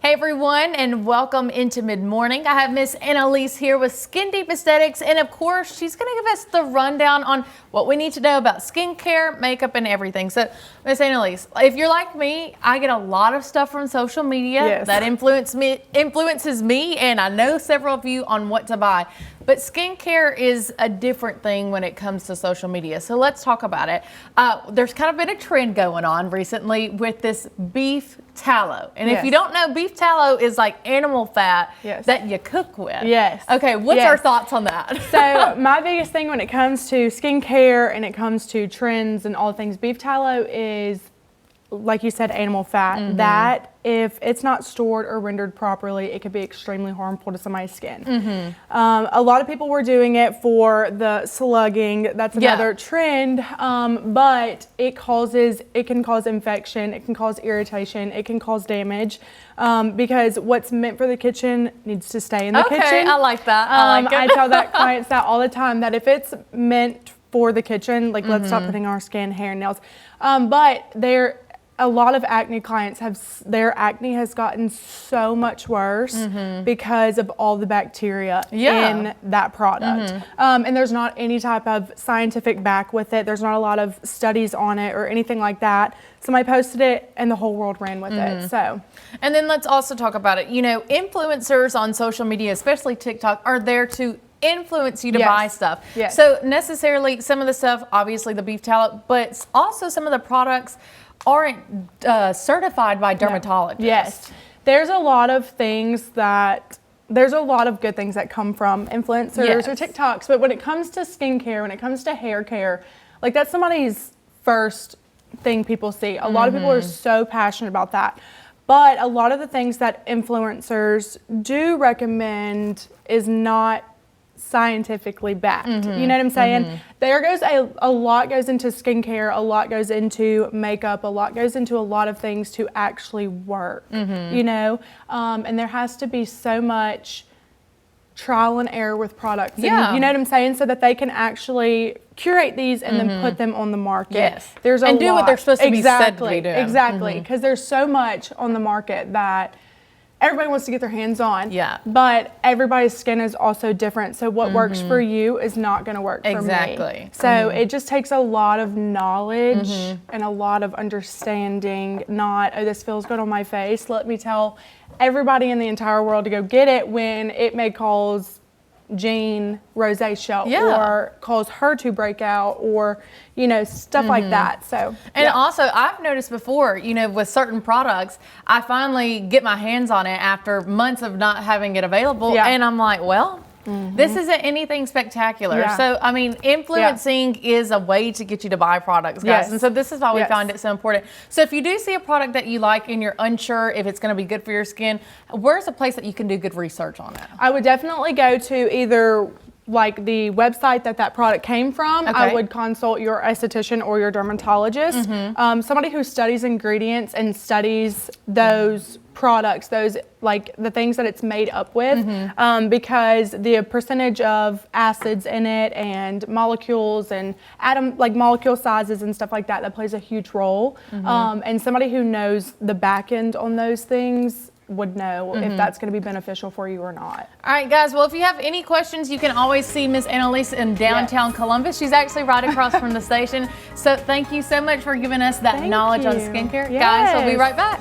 Hey everyone, and welcome into Mid-Morning. I have Miss Annelyse here with Skin Deep Aesthetics, and of course, she's going to give us the rundown on what we need to know about skincare, makeup, and everything. So, Miss Annelyse, if you're like me, I get a lot of stuff from social media that influences me, and I know several of you on what to buy. But skincare is a different thing when it comes to social media. So let's talk about it. There's kind of been a trend going on recently with this beef tallow. And if you don't know, beef tallow is like animal fat that you cook with. Okay, what's our thoughts on that? So my biggest thing when it comes to skincare and it comes to trends and all things, beef tallow is, like you said, animal fat. That if it's not stored or rendered properly, it could be extremely harmful to somebody's skin. A lot of people were doing it for the slugging. That's another trend, but it can cause infection, it can cause irritation, it can cause damage, because what's meant for the kitchen needs to stay in the kitchen. I like that. I like it. I tell clients that all the time, that if it's meant for the kitchen, like let's stop putting our skin, hair, nails. But a lot of acne clients their acne has gotten so much worse because of all the bacteria in that product. And there's not any type of scientific back with it. There's not a lot of studies on it or anything like that. Somebody posted it and the whole world ran with it. So, and then let's also talk about it. You know, influencers on social media, especially TikTok, are there to influence you to buy stuff. So necessarily some of the stuff, obviously the beef tallow, but also some of the products aren't certified by dermatologists. There's a lot of things there's a lot of good things that come from influencers or TikToks, but when it comes to skincare, when it comes to hair care, like that's somebody's first thing people see. A lot of people are so passionate about that. But a lot of the things that influencers do recommend is not scientifically backed. You know what I'm saying? There goes a lot goes into skincare, a lot goes into makeup, a lot goes into a lot of things to actually work, you know? And there has to be so much trial and error with products. And, you know what I'm saying? So that they can actually curate these and then put them on the market. There's a lot. Do what they're supposed to be said to be doing. Exactly. Because there's so much on the market that everybody wants to get their hands on, but everybody's skin is also different. So what works for you is not going to work for me. So it just takes a lot of knowledge and a lot of understanding. Not, oh, this feels good on my face, let me tell everybody in the entire world to go get it, when it may cause Jean rosacea or cause her to break out, or you know, stuff like that. So and also I've noticed before, you know, with certain products, I finally get my hands on it after months of not having it available, and I'm like, well, this isn't anything spectacular. So I mean, influencing is a way to get you to buy products, guys. And so this is why we find it so important. So if you do see a product that you like and you're unsure if it's going to be good for your skin, where's a place that you can do good research on it? I would definitely go to either like the website that product came from. I would consult your esthetician or your dermatologist, somebody who studies ingredients and studies those products, those like the things that it's made up with, because the percentage of acids in it and molecules and molecule sizes and stuff like that plays a huge role. And somebody who knows the back end on those things would know if that's going to be beneficial for you or not. All right, guys. Well, if you have any questions, you can always see Miss Annelyse in downtown Columbus. She's actually right across from the station. So thank you so much for giving us that knowledge on skincare. Guys, we'll be right back.